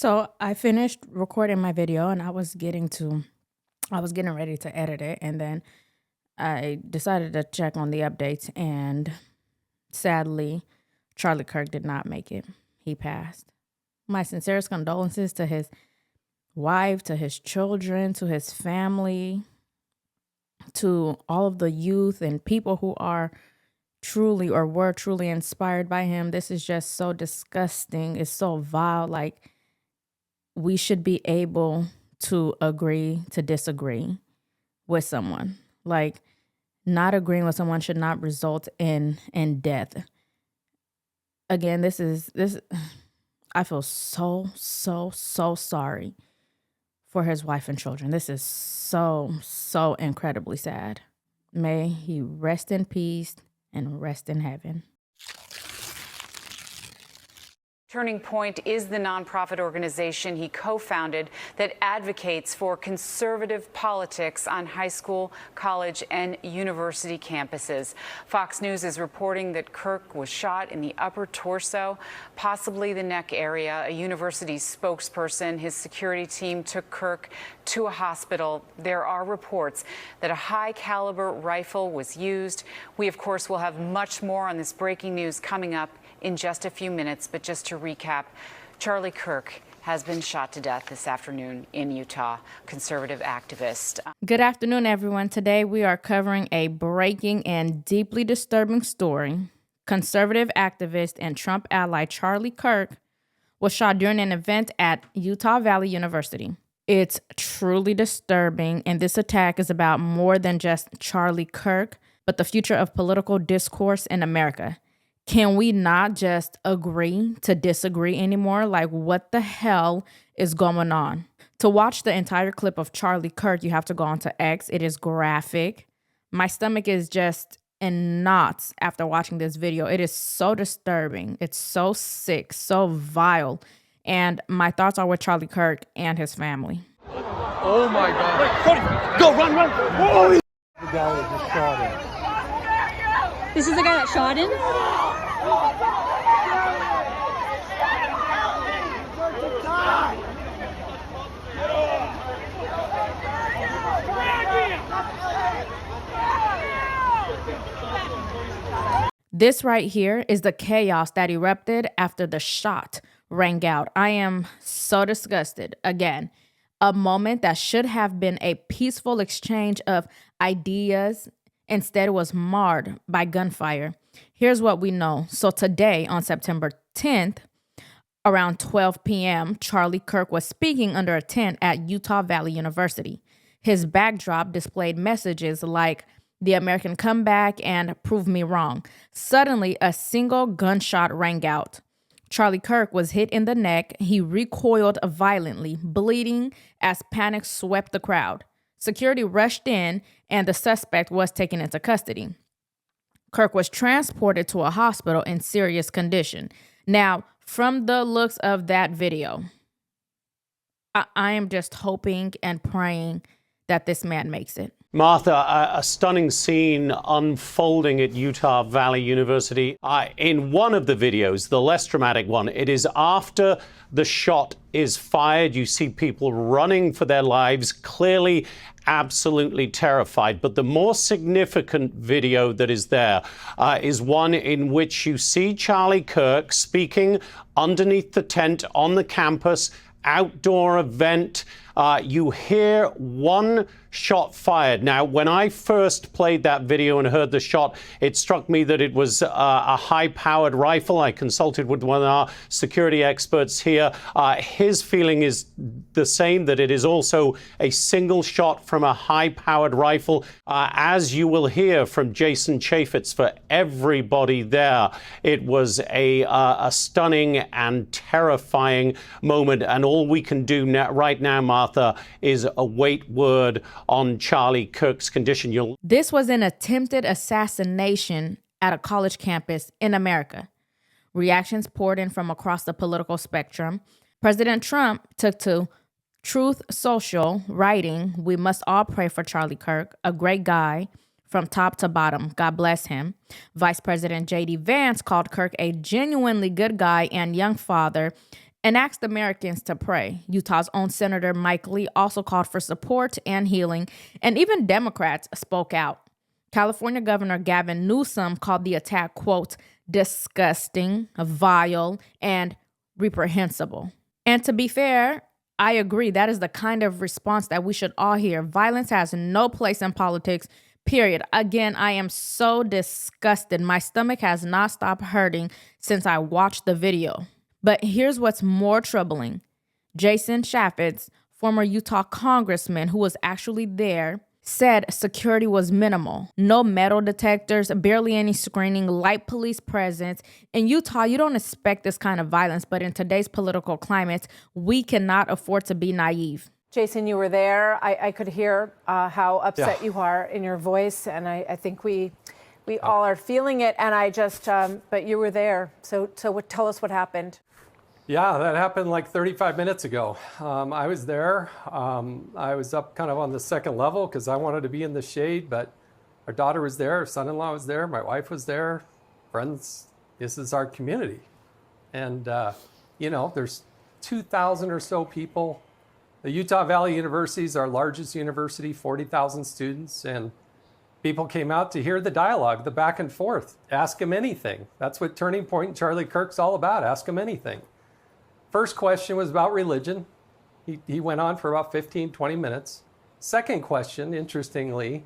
So I finished recording my video and I was getting ready to edit it. And then I decided to check on the updates. And sadly, Charlie Kirk did not make it. He passed. My sincerest condolences to his wife, to his children, to his family, to all of the youth and people who are truly or were truly inspired by him. This is just so disgusting. It's so vile. Like, we should be able to agree to disagree with someone. Like, not agreeing with someone should not result in death. Again, this I feel so sorry for his wife and children. This is so incredibly sad. May he rest in peace and rest in heaven. Turning Point is the nonprofit organization he co-founded that advocates for conservative politics on high school, college, and university campuses. Fox News is reporting that Kirk was shot in the upper torso, possibly the neck area. A university spokesperson, his security team took Kirk to a hospital. There are reports that a high-caliber rifle was used. We, of course, will have much more on this breaking news coming up in just a few minutes, but just to recap, Charlie Kirk has been shot to death this afternoon in Utah, conservative activist. Good afternoon, everyone. Today we are covering a breaking and deeply disturbing story. Conservative activist and Trump ally Charlie Kirk was shot during an event at Utah Valley University. It's truly disturbing, and this attack is about more than just Charlie Kirk, but the future of political discourse in America. Can we not just agree to disagree anymore? Like, what the hell is going on? To watch the entire clip of Charlie Kirk, you have to go onto X. It is graphic. My stomach is just in knots after watching this video. It is so disturbing. It's so sick, so vile. And my thoughts are with Charlie Kirk and his family. Oh my God. Wait, Cody, go, run. Oh! The guy that just shot him. This is the guy that shot him? This right here is the chaos that erupted after the shot rang out. I am so disgusted. Again, a moment that should have been a peaceful exchange of ideas instead was marred by gunfire. Here's what we know. So today, on September 10th, around 12 p.m., Charlie Kirk was speaking under a tent at Utah Valley University. His backdrop displayed messages like "The American Comeback" and "Prove Me Wrong." Suddenly, a single gunshot rang out. Charlie Kirk was hit in the neck. He recoiled violently, bleeding as panic swept the crowd. Security rushed in, and the suspect was taken into custody. Kirk was transported to a hospital in serious condition. Now, from the looks of that video, I am just hoping and praying that this man makes it. Martha, a stunning scene unfolding at Utah Valley University. In one of the videos, the less dramatic one, it is after the shot is fired. You see people running for their lives, clearly absolutely terrified. But the more significant video that is there is one in which you see Charlie Kirk speaking underneath the tent on the campus, outdoor event. You hear one shot fired. Now, when I first played that video and heard the shot, it struck me that it was a high-powered rifle. I consulted with one of our security experts here. His feeling is the same, that it is also a single shot from a high-powered rifle. As you will hear from Jason Chaffetz, for everybody there, it was a stunning and terrifying moment. And all we can do right now, Martha, is await word on Charlie Kirk's condition. This was an attempted assassination at a college campus in America. Reactions poured in from across the political spectrum. President Trump took to Truth Social, writing, "We must all pray for Charlie Kirk, a great guy from top to bottom. God bless him." Vice President J.D. Vance called Kirk a genuinely good guy and young father, and asked Americans to pray. Utah's own Senator Mike Lee also called for support and healing, and even Democrats spoke out. California Governor Gavin Newsom called the attack, quote, disgusting, vile, and reprehensible. And to be fair, I agree. That is the kind of response that we should all hear. Violence has no place in politics, period. Again, I am so disgusted. My stomach has not stopped hurting since I watched the video. But here's what's more troubling. Jason Chaffetz, former Utah congressman who was actually there, said security was minimal. No metal detectors, barely any screening, light police presence. In Utah, you don't expect this kind of violence, but in today's political climate, we cannot afford to be naive. Jason, you were there. I could hear how upset you are in your voice, and I think we all are feeling it. And I just, but you were there. So tell us what happened. Yeah, that happened like 35 minutes ago. I was there. I was up kind of on the second level because I wanted to be in the shade, but our daughter was there, our son-in-law was there, my wife was there, friends. This is our community. And, there's 2,000 or so people. The Utah Valley University is our largest university, 40,000 students, and people came out to hear the dialogue, the back and forth. Ask them anything. That's what Turning Point and Charlie Kirk's all about. Ask them anything. First question was about religion. He went on for about 15, 20 minutes. Second question, interestingly,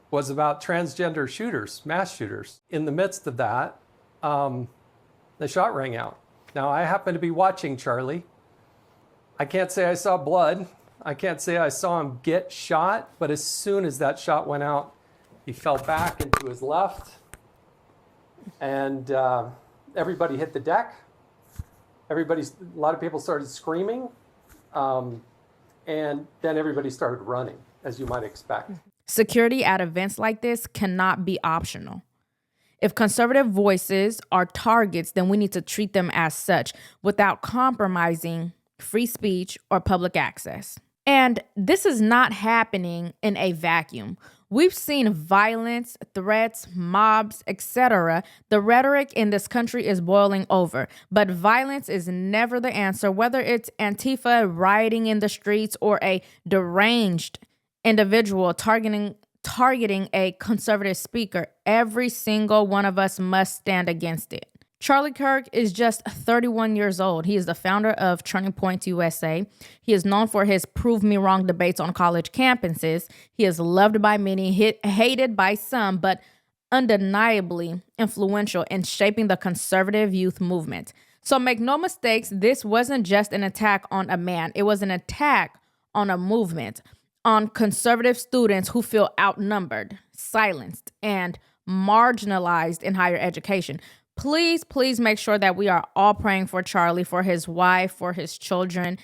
was about transgender shooters, mass shooters. In the midst of that, the shot rang out. Now, I happen to be watching Charlie. I can't say I saw blood. I can't say I saw him get shot, but as soon as that shot went out, he fell back into his left, and everybody hit the deck. A lot of people started screaming, and then everybody started running, as you might expect. Security at events like this cannot be optional. If conservative voices are targets, then we need to treat them as such without compromising free speech or public access. And this is not happening in a vacuum. We've seen violence, threats, mobs, etc. The rhetoric in this country is boiling over, but violence is never the answer, whether it's Antifa rioting in the streets or a deranged individual targeting a conservative speaker. Every single one of us must stand against it. Charlie Kirk is just 31 years old. He is the founder of Turning Point USA. He is known for his Prove Me Wrong debates on college campuses. He is loved by many, hated by some, but undeniably influential in shaping the conservative youth movement. So make no mistakes, this wasn't just an attack on a man. It was an attack on a movement, on conservative students who feel outnumbered, silenced, and marginalized in higher education. Please, please make sure that we are all praying for Charlie, for his wife, for his children.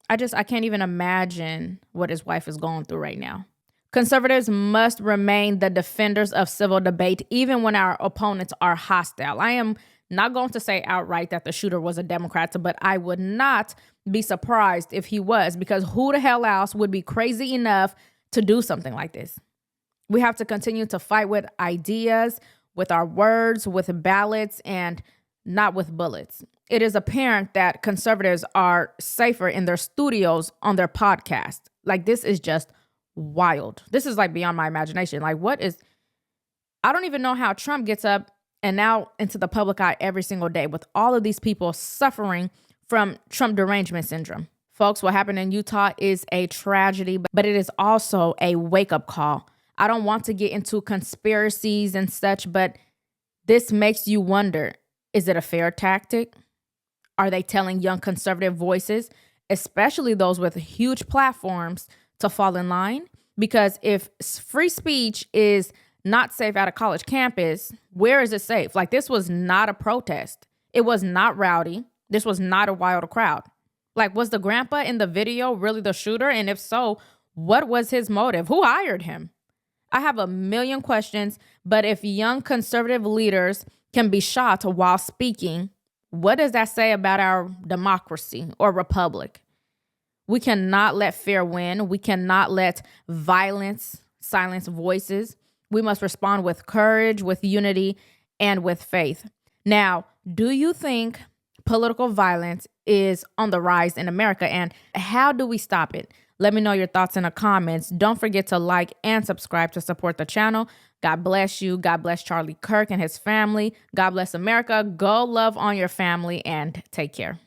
I can't even imagine what his wife is going through right now. Conservatives must remain the defenders of civil debate, even when our opponents are hostile. I am not going to say outright that the shooter was a Democrat, but I would not be surprised if he was, because who the hell else would be crazy enough to do something like this? We have to continue to fight with ideas, with our words, with ballots, and not with bullets. It is apparent that conservatives are safer in their studios on their podcast. Like, this is just wild. This is like beyond my imagination. Like, I don't even know how Trump gets up and out into the public eye every single day with all of these people suffering from Trump derangement syndrome. Folks, what happened in Utah is a tragedy, but it is also a wake-up call. I don't want to get into conspiracies and such, but this makes you wonder, is it a fair tactic? Are they telling young conservative voices, especially those with huge platforms, to fall in line? Because if free speech is not safe at a college campus, where is it safe? Like, this was not a protest. It was not rowdy. This was not a wild crowd. Like, was the grandpa in the video really the shooter? And if so, what was his motive? Who hired him? I have a million questions, but if young conservative leaders can be shot while speaking, what does that say about our democracy or republic? We cannot let fear win. We cannot let violence silence voices. We must respond with courage, with unity, and with faith. Now, do you think political violence is on the rise in America, and how do we stop it? Let me know your thoughts in the comments. Don't forget to like and subscribe to support the channel. God bless you. God bless Charlie Kirk and his family. God bless America. Go love on your family and take care.